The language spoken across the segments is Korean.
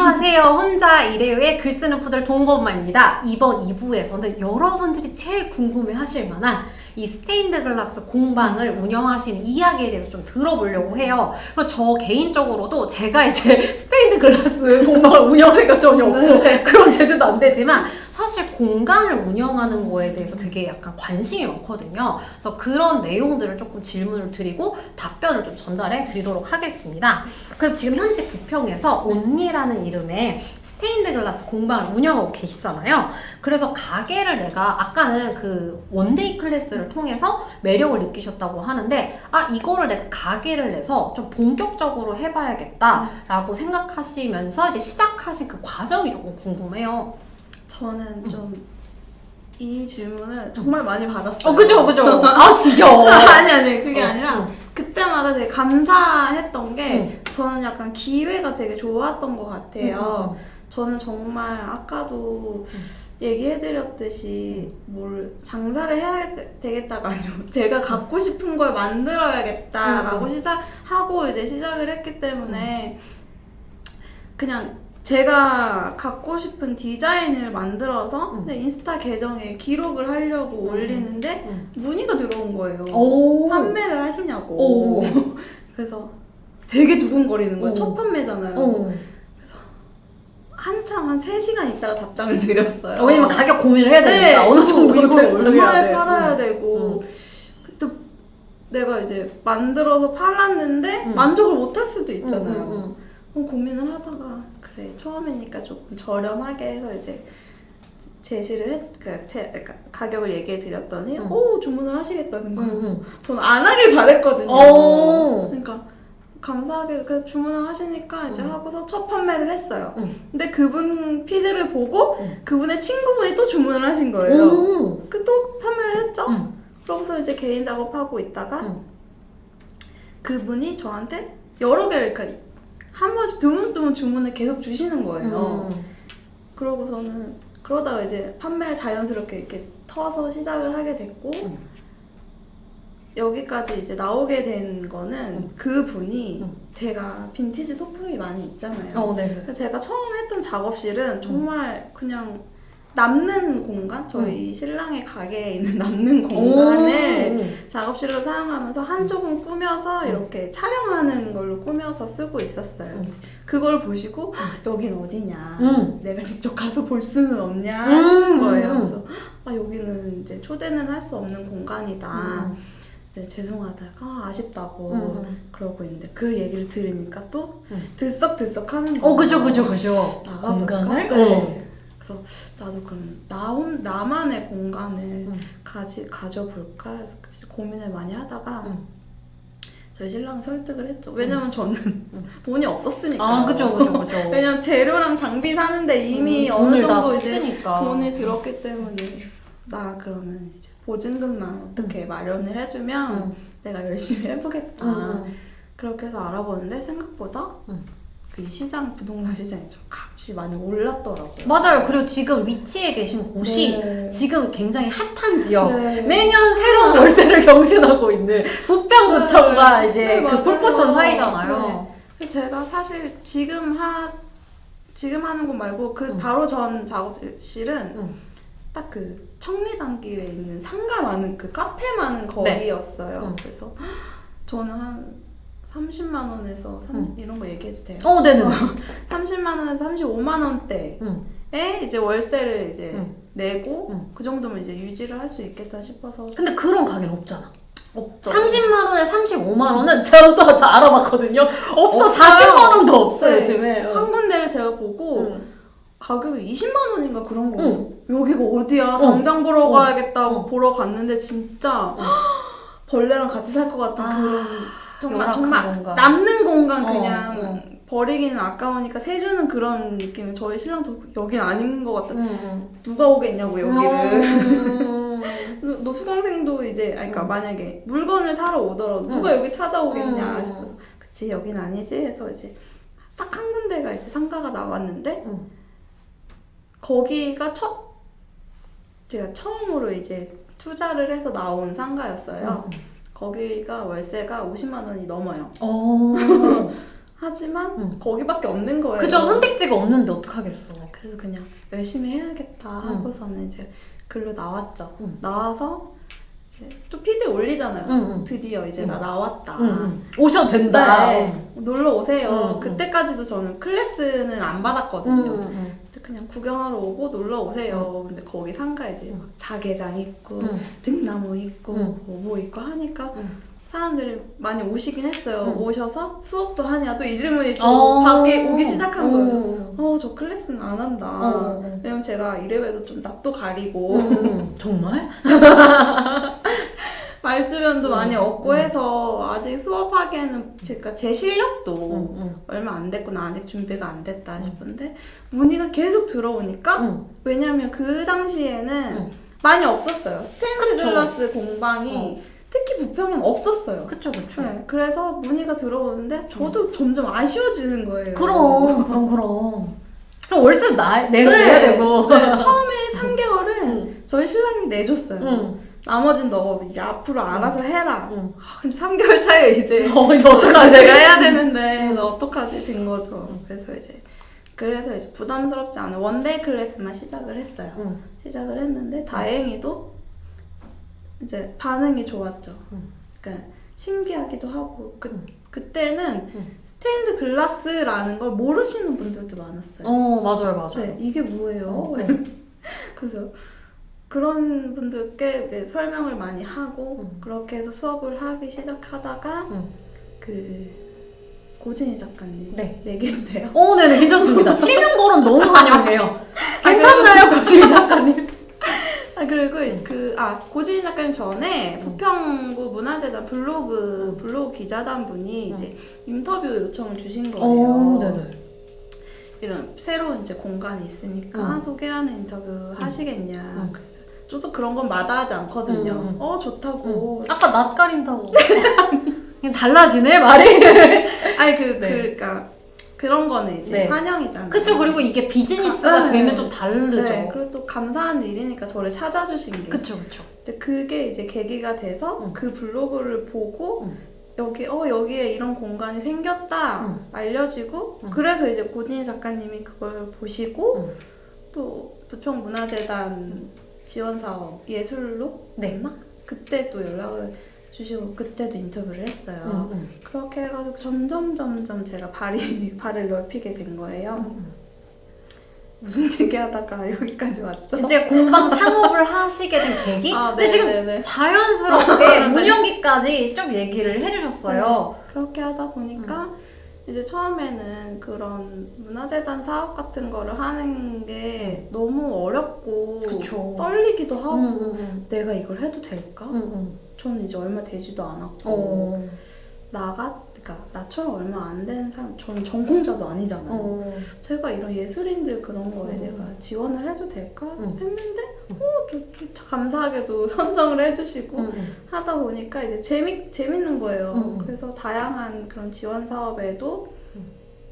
안녕하세요. 혼자 일해요의 글 쓰는 푸들 동건마입니다. 이번 2부에서는 여러분들이 제일 궁금해 하실 만한 이 스테인드 글라스 공방을 운영하시는 이야기에 대해서 좀 들어보려고 해요. 그래서 저 개인적으로도 제가 이제 스테인드 글라스 공방을 운영하기가 전혀 없고 그런 재주도 안 되지만 사실 공간을 운영하는 거에 대해서 되게 약간 관심이 많거든요. 그래서 그런 내용들을 조금 질문을 드리고 답변을 좀 전달해 드리도록 하겠습니다. 그래서 지금 현재 부평에서 온니라는 이름의 스테인드 글라스 공방을 운영하고 계시잖아요. 그래서 가게를 내가 아까는 그 원데이 클래스를 통해서 매력을 느끼셨다고 하는데 이거를 내가 가게를 내서 좀 본격적으로 해봐야겠다라고 생각하시면서 이제 시작하신 그 과정이 조금 궁금해요. 저는 좀 이 질문을 정말 많이 받았어요. 그죠. 지겨워. 아니 그게 아니라 그때마다 되게 감사했던 게 저는 약간 기회가 되게 좋았던 것 같아요. 저는 정말 아까도 얘기해드렸듯이 뭘 장사를 해야 되겠다가 아니고 내가 갖고 싶은 걸 만들어야겠다라고 시작하고 이제 시작을 했기 때문에 그냥 제가 갖고 싶은 디자인을 만들어서 그냥 인스타 계정에 기록을 하려고 올리는데 문의가 들어온 거예요. 판매를 하시냐고. 그래서 되게 두근거리는 거예요. 첫 판매잖아요. 그래서 한참 한 3시간 있다가 답장을 드렸어요. 왜냐면 가격 고민을 해야 되니까 어느 정도 이걸 얼마에 팔아야 되고 또 내가 이제 만들어서 팔았는데 만족을 못 할 수도 있잖아요. 고민을 하다가 그래 처음이니까 조금 저렴하게 해서 이제 제시를 그러니까 가격을 얘기해 드렸더니 주문을 하시겠다는 거예요. 저는 안 하길 바랬거든요. 그러니까 감사하게 그 주문을 하시니까 이제 하고서 첫 판매를 했어요. 근데 그분 피드를 보고 그분의 친구분이 또 주문을 하신 거예요. 그 또 판매를 했죠. 그러고서 이제 개인 작업하고 있다가 그분이 저한테 여러 개를 그러니까 한 번씩 드문드문 주문을 계속 주시는 거예요. 그러고서는 그러다가 이제 판매를 자연스럽게 이렇게 터서 시작을 하게 됐고 여기까지 이제 나오게 된 거는 그분이 제가 빈티지 소품이 많이 있잖아요. 제가 처음 했던 작업실은 정말 그냥 남는 공간? 저희 신랑의 가게에 있는 남는 공간을 작업실로 사용하면서 한쪽은 꾸며서 이렇게 촬영하는 걸로 꾸며서 쓰고 있었어요. 그걸 보시고 여긴 어디냐 내가 직접 가서 볼 수는 없냐 하시는 거예요. 그래서 여기는 이제 초대는 할 수 없는 공간이다. 네, 죄송하다가 아쉽다고 그러고 있는데 그 얘기를 들으니까 또 들썩들썩 하는 거예요. 그죠. 공간을? 네. 그래서 나도 그럼 나만의 공간을 가져볼까 해서 고민을 많이 하다가 저희 신랑 설득을 했죠. 왜냐면 저는 돈이 없었으니까. 그죠. 왜냐면 재료랑 장비 사는데 이미 어느 정도 이제 썼으니까. 돈이 들었기 때문에 나 그러면 이제 보증금만 어떻게 마련을 해주면 내가 열심히 해보겠다. 그렇게 해서 알아보는데 생각보다 그 시장, 부동산 시장이 좀 값이 많이 올랐더라고요. 맞아요. 그리고 지금 위치에 계신 곳이 지금 굉장히 핫한 지역. 매년 새로운 월세를 경신하고 있는 부평구청과 이제 그 불포천 사이잖아요. 제가 사실 지금 하는 곳 말고 그 바로 전 작업실은 딱 그 청리단길에 있는 상가 많은 그 카페 많은 거기였어요. 그래서 저는 한 30만 원에서 이런 거 얘기해도 돼요? 네네. 30만 원에서 35만 원대에 이제 월세를 이제 내고 그 정도면 이제 유지를 할 수 있겠다 싶어서. 근데 그런 가게는 없잖아. 없죠. 30만 원에 35만 원은 제가 또 알아봤거든요. 없어요. 40만 원도 없어요, 요즘에. 한 군데를 제가 보고 가격이 20만 원인가 그런 거예요. 여기가 어디야? 당장 보러 가야겠다고 보러 갔는데 진짜 벌레랑 같이 살 것 같은 그런 정말 공간. 남는 공간 그냥 버리기는 아까우니까 세주는 그런 느낌이 저희 신랑도 여긴 아닌 것 같다. 누가 오겠냐고 여기를. 너 수강생도 이제 그러니까 만약에 물건을 사러 오더라도 누가 여기 찾아오겠냐 싶어서 그치 여긴 아니지 해서 이제 딱 한 군데가 이제 상가가 나왔는데 거기가 제가 처음으로 이제 투자를 해서 나온 상가였어요. 거기가 월세가 50만 원이 넘어요. 하지만 거기밖에 없는 거예요. 그죠. 선택지가 없는데 어떡하겠어. 그래서 그냥 열심히 해야겠다 하고서는 이제 글로 나왔죠. 나와서 이제 또 피드 올리잖아요. 드디어 이제 나 나왔다. 오셔도 된다. 네. 놀러 오세요. 그때까지도 저는 클래스는 안 받았거든요. 그냥 구경하러 오고 놀러 오세요. 근데 거기 상가에 이제 막 자개장 있고 등나무 있고 뭐 있고 하니까 사람들이 많이 오시긴 했어요. 오셔서 수업도 하냐 또 이 질문이 또 밖에 오기 시작한 거예요. 저 클래스는 안 한다. 왜냐면 제가 이래봬도 좀 낯도 가리고 정말? 말주변도 많이 없고 해서 아직 수업하기에는 제 실력도 얼마 안 됐구나, 아직 준비가 안 됐다 싶은데 문의가 계속 들어오니까 왜냐면 그 당시에는 많이 없었어요. 스테인드 글라스 공방이 특히 부평엔 없었어요. 그쵸. 네, 그래서 문의가 들어오는데 저도 점점 아쉬워지는 거예요. 그럼. 그럼 월세 내가 내야 되고. 네, 처음에 3개월은 저희 신랑이 내줬어요. 나머진 너 이제 앞으로 알아서 해라. 근데 3개월 차에 이제 이제 어떡하지? 내가 해야 되는데 어떡하지 된 거죠. 그래서 이제 부담스럽지 않은 원데이 클래스만 시작을 했어요. 시작을 했는데 다행히도 이제 반응이 좋았죠. 그러니까 신기하기도 하고 그때는 스테인드 글라스라는 걸 모르시는 분들도 많았어요. 맞아요. 네, 이게 뭐예요? 그래서 그런 분들께 설명을 많이 하고 그렇게 해서 수업을 하기 시작하다가 그 고진희 작가님 얘기해도 돼요? 네네, 괜찮습니다. 실명 거론 너무 환영해요. 괜찮나요, 고진희 작가님? 그리고 고진희 작가님 전에 부평구 문화재단 블로그 기자단 분이 이제 인터뷰 요청을 주신 거예요. 네네. 이런 새로운 이제 공간이 있으니까 소개하는 인터뷰 하시겠냐. 그래서 저도 그런 건 마다하지 않거든요. 좋다고. 아까 낯 가린다고. 그냥 달라지네 말이. 아니 그러니까 그런 거는 이제 환영이잖아요. 그쵸. 그리고 이게 비즈니스가 되면 좀 다르죠. 네. 그리고 또 감사한 일이니까 저를 찾아주신 게. 그쵸. 이제 그게 이제 계기가 돼서 그 블로그를 보고 여기에 이런 공간이 생겼다 알려지고 그래서 이제 고진희 작가님이 그걸 보시고 또 부평문화재단 지원사업 예술로 됐나? 그때 또 연락을 주시고 그때도 인터뷰를 했어요. 그렇게 해가지고 점점 제가 발을 넓히게 된 거예요. 무슨 얘기하다가 여기까지 왔죠? 이제 공방 창업을 하시게 된 계기? 근데 지금 자연스럽게 운영기까지 쭉 얘기를 해주셨어요. 그렇게 하다 보니까 이제 처음에는 그런 문화재단 사업 같은 거를 하는 게 너무 어렵고 떨리기도 하고 내가 이걸 해도 될까? 저는 이제 얼마 되지도 않았고 그러니까 나처럼 얼마 안 되는 사람, 저는 전공자도 아니잖아요. 제가 이런 예술인들 그런 거에 내가 지원을 해도 될까 했는데 또 감사하게도 선정을 해주시고 하다 보니까 이제 재밌는 거예요. 그래서 다양한 그런 지원 사업에도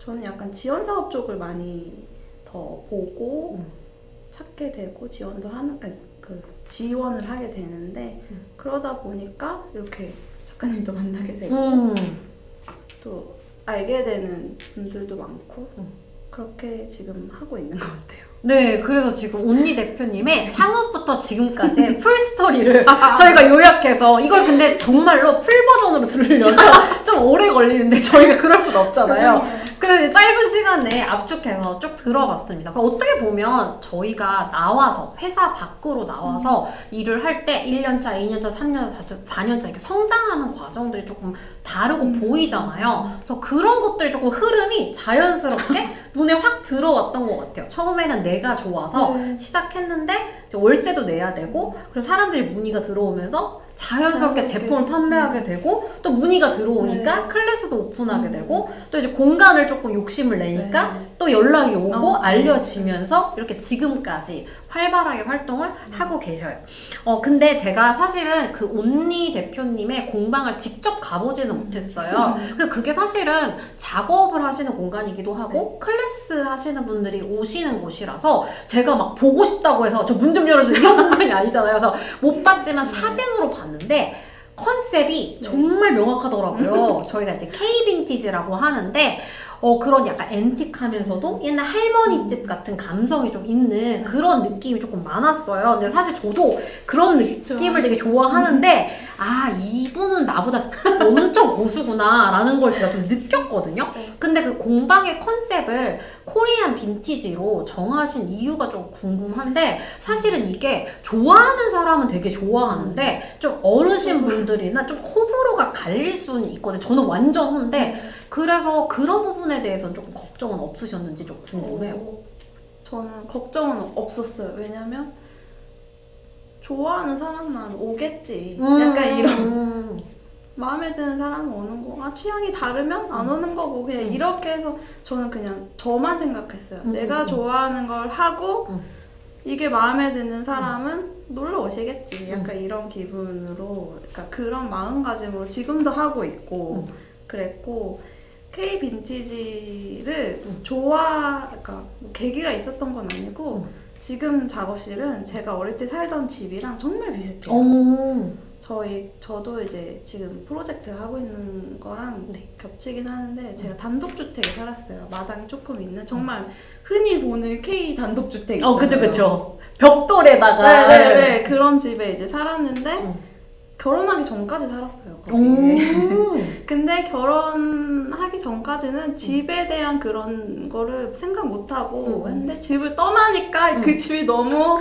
저는 약간 지원 사업 쪽을 많이 더 보고 찾게 되고 지원을 하게 되는데 그러다 보니까 이렇게 작가님도 만나게 되고 또 알게 되는 분들도 많고 그렇게 지금 하고 있는 것 같아요. 네, 그래서 지금 온니 대표님의 창업부터 지금까지의 풀스토리를 저희가 요약해서 이걸 근데 정말로 풀버전으로 들으려면 좀 오래 걸리는데 저희가 그럴 순 없잖아요. 그래서 짧은 시간에 압축해서 쭉 들어봤습니다. 그러니까 어떻게 보면 저희가 나와서 회사 밖으로 나와서 일을 할 때 1년차, 2년차, 3년차, 4년차 이렇게 성장하는 과정들이 조금 다르고 보이잖아요. 그래서 그런 것들이 조금 흐름이 자연스럽게 눈에 확 들어왔던 것 같아요. 처음에는 내가 좋아서 시작했는데 월세도 내야 되고 그래서 사람들이 문의가 들어오면서 자연스럽게 제품을 판매하게 되고 또 문의가 들어오니까 클래스도 오픈하게 되고 또 이제 공간을 조금 욕심을 내니까 또 연락이 오고 알려지면서 이렇게 지금까지 활발하게 활동을 하고 계셔요. 근데 제가 사실은 그 온니 대표님의 공방을 직접 가보지는 못했어요. 그리고 그게 사실은 작업을 하시는 공간이기도 하고 클래스 하시는 분들이 오시는 곳이라서 제가 막 보고 싶다고 해서 저 문 좀 열어주세요 이런 공간이 아니잖아요. 그래서 못 봤지만 사진으로 봤는데 컨셉이 정말 명확하더라고요. 저희가 이제 K 빈티지라고 하는데 그런 약간 앤틱하면서도 옛날 할머니 집 같은 감성이 좀 있는 그런 느낌이 조금 많았어요. 근데 사실 저도 그런 느낌을 되게 좋아하는데 이분은 나보다 엄청 고수구나 라는 걸 제가 좀 느꼈거든요. 근데 그 공방의 컨셉을 코리안 빈티지로 정하신 이유가 좀 궁금한데 사실은 이게 좋아하는 사람은 되게 좋아하는데 좀 어르신 분들이나 좀 호불호가 갈릴 수는 있거든요. 저는 완전 혼데 그래서 그런 부분에 대해서는 조금 걱정은 없으셨는지 좀 궁금해요. 저는 걱정은 없었어요. 왜냐면 좋아하는 사람만 오겠지. 약간 이런 마음에 드는 사람은 오는 거. 취향이 다르면 안 오는 거고 그냥 이렇게 해서 저는 그냥 저만 생각했어요. 내가 좋아하는 걸 하고 이게 마음에 드는 사람은 놀러 오시겠지. 약간 이런 기분으로, 그러니까 그런 마음가짐으로 지금도 하고 있고 그랬고 K 빈티지를 그러니까 뭐 계기가 있었던 건 아니고 지금 작업실은 제가 어릴 때 살던 집이랑 정말 비슷해요. 저도 이제 지금 프로젝트 하고 있는 거랑 겹치긴 하는데 제가 단독주택에 살았어요. 마당이 조금 있는 정말 흔히 보는 K 단독주택 있잖아요. 그쵸. 벽돌에다가. 네네네. 그런 집에 이제 살았는데 결혼하기 전까지 살았어요. 근데 결혼하기 전까지는 집에 대한 그런 거를 생각 못하고 했는데 집을 떠나니까 그 집이 너무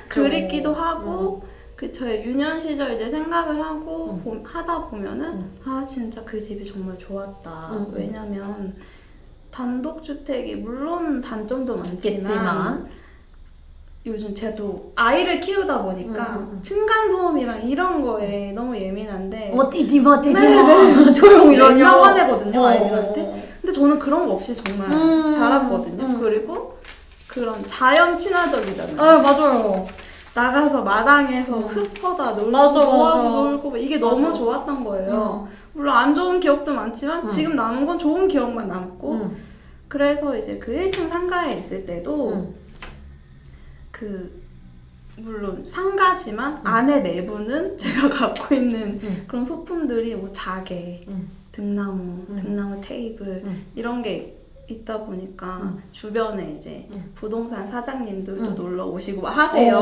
그립기도 하고 저의 유년 시절 이제 생각을 하고 하다 보면은 진짜 그 집이 정말 좋았다. 왜냐면 단독주택이 물론 단점도 많지만 요즘 저도 아이를 키우다 보니까 층간소음이랑 이런 거에 너무 예민한데 뛰지 마 조용히 민망하거든요 아이들한테. 근데 저는 그런 거 없이 정말 자랐거든요. 그리고 그런 자연 친화적이잖아요. 맞아요. 나가서 마당에서 흙퍼다 놀고 좋아하고 놀고 이게 너무 좋았던 거예요. 물론 안 좋은 기억도 많지만 지금 남은 건 좋은 기억만 남고 그래서 이제 그 1층 상가에 있을 때도 물론 상가지만 안에 내부는 제가 갖고 있는 그런 소품들이 뭐 자개, 등나무 테이블 이런 게 있다 보니까 주변에 이제 부동산 사장님들도 놀러 오시고 막 하세요.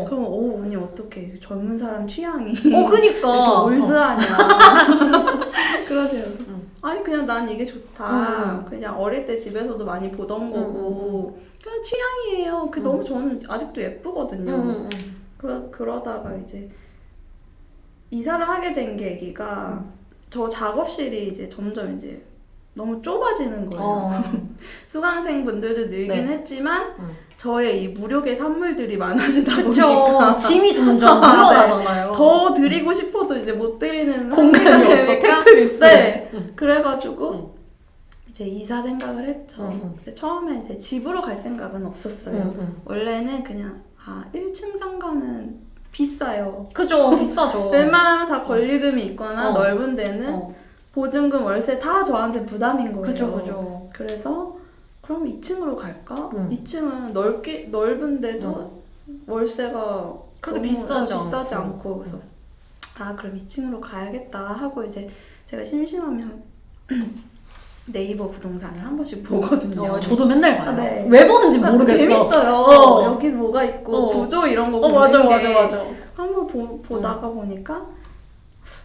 그럼 언니 어떻게 젊은 사람 취향이 그니까 이렇게 올드하냐 그러세요. 아니 그냥 난 이게 좋다. 그냥 어릴 때 집에서도 많이 보던 거고 그냥 취향이에요. 그게 너무 저는 아직도 예쁘거든요. 그러다가 이제 이사를 하게 된 계기가 저 작업실이 이제 점점 이제 너무 좁아지는 거예요. 수강생 분들도 늘긴 했지만 저의 이 무료계 산물들이 많아지다 보니까 짐이 점점 늘어나잖아요. 더 드리고 싶어도 이제 못 드리는 공간이 없어. 테트리스. 그래가지고 이제 이사 생각을 했죠. 근데 처음에 이제 집으로 갈 생각은 없었어요. 원래는 그냥 1층 상가는 비싸요. 그죠, 비싸죠. 웬만하면 다 권리금이 있거나 넓은 데는 보증금, 월세 다 저한테 부담인 거예요. 그죠. 그래서 그럼 2층으로 갈까? 2층은 넓은데도 월세가 그렇게 비싸지 않고 그래서 그럼 2층으로 가야겠다 하고 이제 제가 심심하면 네이버 부동산을 한 번씩 보거든요. 저도 맨날 봐요. 왜 보는지 모르겠어. 재밌어요. 여기 뭐가 있고 구조 이런 거 보는 게 맞아. 한번 보다가 보니까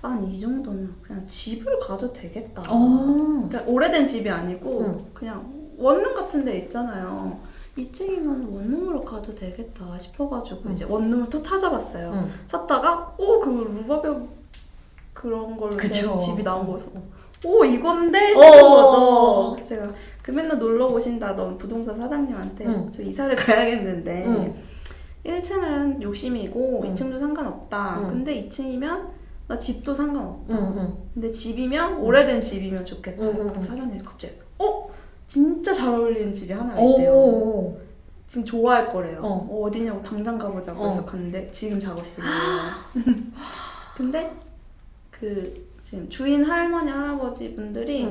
아니 이 정도면 그냥 집을 가도 되겠다. 그러니까 오래된 집이 아니고 그냥 원룸 같은 데 있잖아요. 2층이면 원룸으로 가도 되겠다 싶어가지고 이제 원룸을 또 찾아봤어요. 찾다가 그 루바벽 그런 걸로 된 집이 나온 거여서 이건데 싶은 거죠. 제가 맨날 놀러 오신다던 부동산 사장님한테 저 이사를 가야겠는데 1층은 욕심이고 2층도 상관없다. 근데 2층이면 나 집도 상관없다. 근데 집이면 오래된 집이면 좋겠다. 사장님이 갑자기 진짜 잘 어울리는 집이 하나가 있대요. 지금 좋아할 거래요. 어디냐고 당장 가보자고 해서 갔는데 지금 작업실이에요. 근데 지금 주인 할머니 할아버지 분들이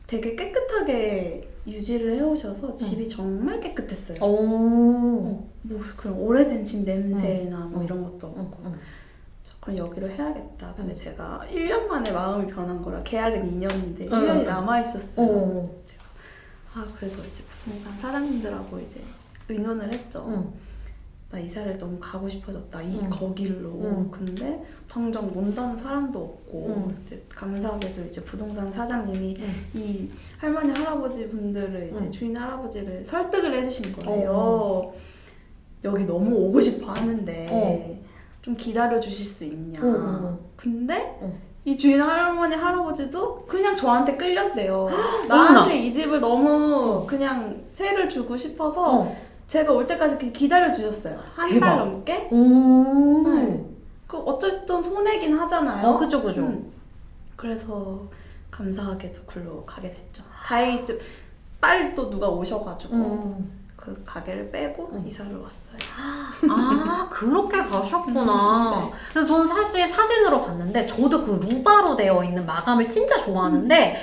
되게 깨끗하게 유지를 해오셔서 집이 정말 깨끗했어요. 뭐 그런 오래된 집 냄새나 뭐 이런 것도 없고. 그럼 여기로 해야겠다. 근데 제가 1년 만에 마음이 변한 거라 계약은 2년인데 1년이 남아있었어요. 제가 그래서 이제 부동산 사장님들하고 이제 의논을 했죠. 나 이사를 너무 가고 싶어졌다. 거길로. 근데 당장 온다는 사람도 없고 이제 감사하게도 이제 부동산 사장님이 이 할머니 할아버지 분들을 이제 주인 할아버지를 설득을 해주신 거예요. 여기 너무 오고 싶어 하는데 좀 기다려 주실 수 있냐. 근데 이 주인 할머니 할아버지도 그냥 저한테 끌렸대요. 나한테 이 집을 너무 그냥 세를 주고 싶어서 제가 올 때까지 기다려 주셨어요. 한 달 넘게. 네. 그 어쨌든 손해긴 하잖아요. 그죠. 그래서 감사하게도 글로 가게 됐죠. 다행히 빨리 또 누가 오셔가지고 그 가게를 빼고 이사를 왔어요. 아, 그렇게 가셨구나. 그래서 저는 사실 사진으로 봤는데 저도 그 루바로 되어 있는 마감을 진짜 좋아하는데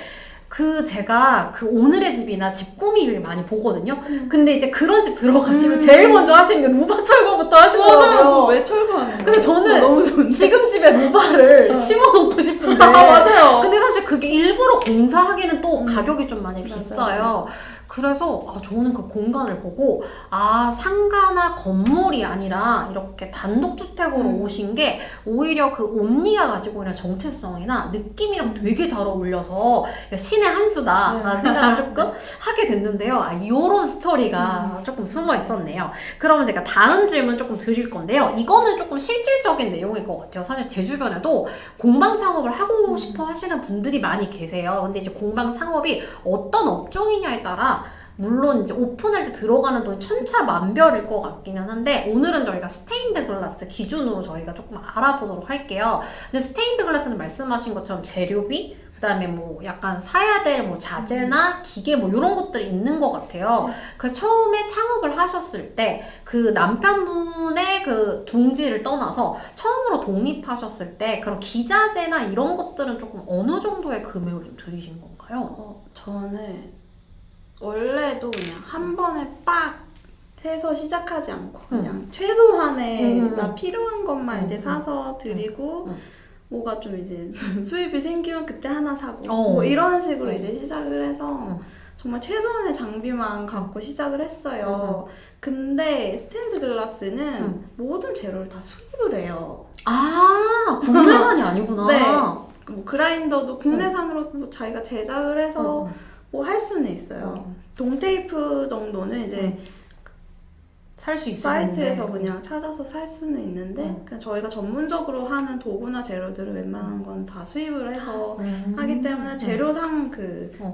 제가 오늘의 집이나 집 꾸미를 많이 보거든요. 근데 이제 그런 집 들어가시면 제일 먼저 하시는 게 루바 철거부터 하시더라고요. 맞아요. 왜 철거하는 근데 저는 너무 좋은데? 지금 집에 루바를 심어놓고 싶은데. 맞아요. 근데 사실 그게 일부러 공사하기는 또 가격이 좀 많이 비싸요. 맞아. 그래서 저는 그 공간을 보고 상가나 건물이 아니라 이렇게 단독주택으로 오신 게 오히려 그 옴니가 가지고 있는 정체성이나 느낌이랑 되게 잘 어울려서 신의 한 수다라는 생각을 조금 하게 됐는데요. 이런 스토리가 조금 숨어 있었네요. 그러면 제가 다음 질문 조금 드릴 건데요. 이거는 조금 실질적인 내용일 것 같아요. 사실 제 주변에도 공방 창업을 하고 싶어 하시는 분들이 많이 계세요. 근데 이제 공방 창업이 어떤 업종이냐에 따라 물론 이제 오픈할 때 들어가는 돈이 천차만별일 것 같기는 한데 오늘은 저희가 스테인드 글라스 기준으로 저희가 조금 알아보도록 할게요. 근데 스테인드 글라스는 말씀하신 것처럼 재료비, 그다음에 뭐 약간 사야 될 뭐 자재나 기계 뭐 이런 것들이 있는 것 같아요. 그래서 처음에 창업을 하셨을 때 그 남편분의 그 둥지를 떠나서 처음으로 독립하셨을 때 그런 기자재나 이런 것들은 조금 어느 정도의 금액을 좀 들이신 건가요? 저는 원래도 그냥 한 번에 빡 해서 시작하지 않고 그냥 최소한의 나 필요한 것만 이제 사서 드리고 뭐가 좀 이제 수입이 생기면 그때 하나 사고 뭐 이런 식으로 이제 시작을 해서 정말 최소한의 장비만 갖고 시작을 했어요. 근데 스탠드 글라스는 모든 재료를 다 수입을 해요. 국내산이 아니구나. 네. 뭐 그라인더도 국내산으로 뭐 자기가 제작을 해서 뭐 할 수는 있어요. 동테이프 정도는 이제 살 수 있어요. 사이트에서 그냥 찾아서 살 수는 있는데 그냥 저희가 전문적으로 하는 도구나 재료들을 웬만한 건 다 수입을 해서 하기 때문에 재료상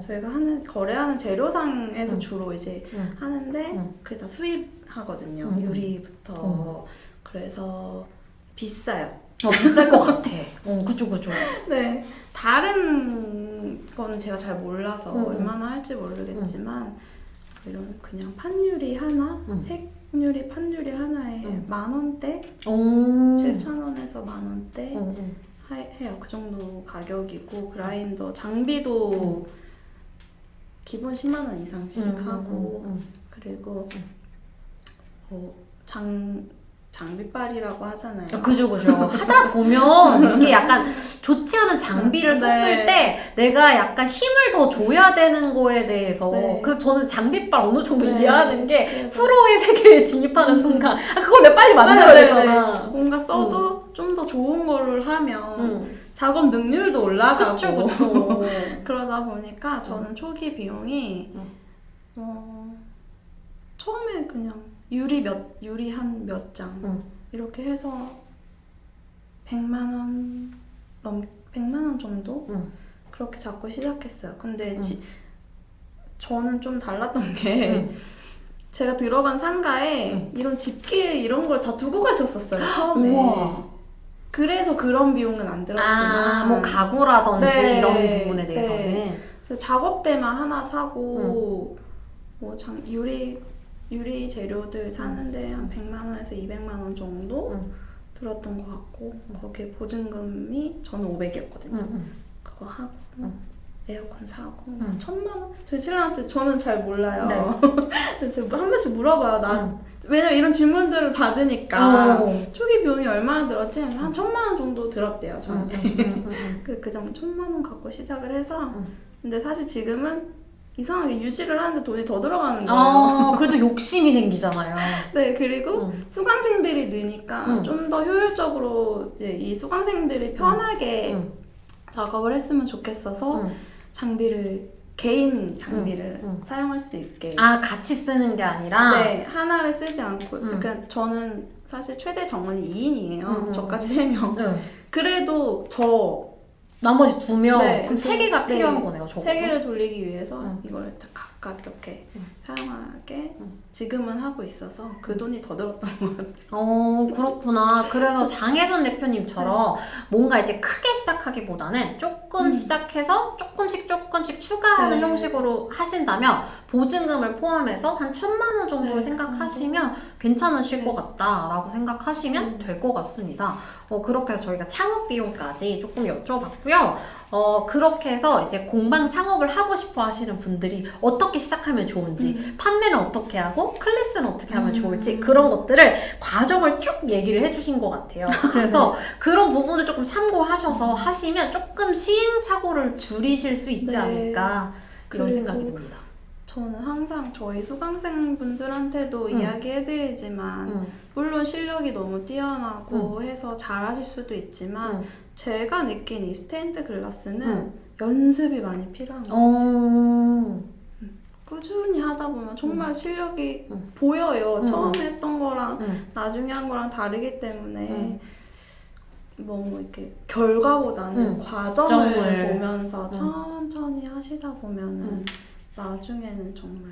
저희가 거래하는 재료상에서 주로 이제 하는데 그게 다 수입하거든요. 유리부터. 그래서 비싸요. 비쌀 것 같아. 그죠. 네. 다른 거는 제가 잘 몰라서 얼마나 할지 모르겠지만 이런 그냥 판유리 하나, 색유리 판유리 하나에 10,000원대? 7,000원에서 10,000원대 해요. 그 정도 가격이고 그라인더 장비도 기본 10만 원 이상씩 하고 그리고 장비빨이라고 하잖아요. 그죠. 하다 보면 이게 약간 좋지 않은 장비를 썼을 때 내가 약간 힘을 더 줘야 되는 거에 대해서 그래서 저는 장비빨 어느 정도 이해하는 게 프로의 세계에 진입하는 순간 그걸 내가 빨리 만들어야 되잖아. 뭔가 써도 좀 더 좋은 거를 하면 작업 능률도 올라가고 그쵸. 그러다 보니까 저는 초기 비용이 처음에 그냥 유리 한 몇 장 이렇게 해서 100만 원 정도 그렇게 잡고 시작했어요. 근데 저는 좀 달랐던 게 제가 들어간 상가에 이런 집게 이런 걸 다 두고 가셨었어요 처음에. 우와. 그래서 그런 비용은 안 들었지만 뭐 가구라든지 이런 부분에 대해서는 그래서 작업 때만 하나 사고 뭐 유리 재료들 사는데 한 100만 원에서 200만 원 정도 들었던 것 같고 거기에 보증금이 저는 500이었거든요. 그거 하고 에어컨 사고 1,000만 원? 저희 신랑한테 저는 잘 몰라요. 네. 근데 제가 한 번씩 물어봐요. 왜냐면 이런 질문들을 받으니까 초기 비용이 얼마나 들었지? 한 1,000만 원 정도 들었대요 저한테. 그 정도 1,000만 원 갖고 시작을 해서 근데 사실 지금은 이상하게 유지를 하는데 돈이 더 들어가는 거예요. 그래도 욕심이 생기잖아요. 네, 그리고 수강생들이 느니까 좀 더 효율적으로 이제 이 수강생들이 편하게 작업을 했으면 좋겠어서 개인 장비를 사용할 수 있게. 같이 쓰는 게 아니라? 네, 하나를 쓰지 않고. 그러니까 저는 사실 최대 정원이 2인이에요. 저까지 3명. 네. 그래도 나머지 2명? 네, 그럼 3개가 필요한 거네요, 저거. 3개를 돌리기 위해서 이걸 각각 이렇게 사용하게 지금은 하고 있어서 그 돈이 더 들었던 것 같아요. 그렇구나. 그래서 장혜선 대표님처럼 뭔가 이제 크게 시작하기보다는 조금 시작해서 조금씩 추가하는 형식으로 하신다면 보증금을 포함해서 한 1,000만 원 정도를 생각하시면 괜찮으실 것 같다라고 생각하시면 될 것 같습니다. 그렇게 해서 저희가 창업 비용까지 조금 여쭤봤고요. 그렇게 해서 이제 공방 창업을 하고 싶어 하시는 분들이 어떻게 시작하면 좋은지, 판매는 어떻게 하고, 클래스는 어떻게 하면 좋을지, 그런 것들을 과정을 쭉 얘기를 해주신 것 같아요. 그래서 그런 부분을 조금 참고하셔서 하시면 조금 시행착오를 줄이실 수 있지 않을까, 이런 생각이 듭니다. 저는 항상 저희 수강생분들한테도 이야기해드리지만 물론 실력이 너무 뛰어나고 해서 잘하실 수도 있지만 제가 느낀 이 스테인드 글라스는 연습이 많이 필요한 것 같아요. 꾸준히 하다 보면 정말 실력이 보여요. 처음에 했던 거랑 나중에 한 거랑 다르기 때문에 너무 이렇게 결과보다는 과정을 보면서 천천히 하시다 보면은 나중에는 정말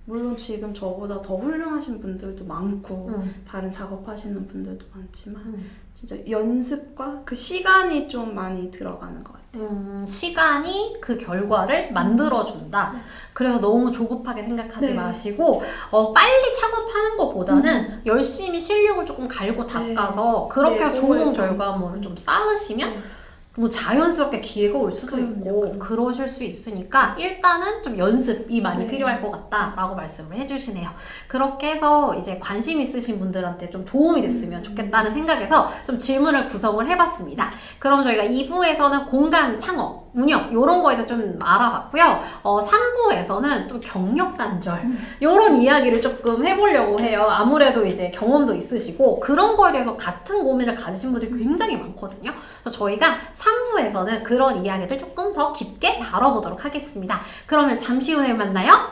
물론 지금 저보다 더 훌륭하신 분들도 많고 다른 작업하시는 분들도 많지만 진짜 연습과 그 시간이 좀 많이 들어가는 것 같아요. 시간이 그 결과를 만들어준다. 그래서 너무 조급하게 생각하지 마시고 빨리 창업하는 것보다는 열심히 실력을 조금 갈고 닦아서 그렇게 해서 좋은 결과물을 좀 쌓으시면 뭐 자연스럽게 기회가 올 수도 있고 그러실 수 있으니까 일단은 좀 연습이 많이 필요할 것 같다라고 말씀을 해주시네요. 그렇게 해서 이제 관심 있으신 분들한테 좀 도움이 됐으면 좋겠다는 생각에서 좀 질문을 구성을 해봤습니다. 그럼 저희가 2부에서는 공간 창업, 운영 이런 거에 대해서 좀 알아봤고요. 3부에서는 좀 경력 단절 이런 이야기를 조금 해보려고 해요. 아무래도 이제 경험도 있으시고 그런 거에 대해서 같은 고민을 가지신 분들이 굉장히 많거든요. 그래서 저희가 3부에서는 그런 이야기들 조금 더 깊게 다뤄보도록 하겠습니다. 그러면 잠시 후에 만나요.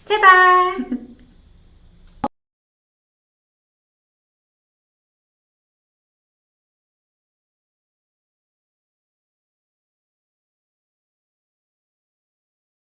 제발!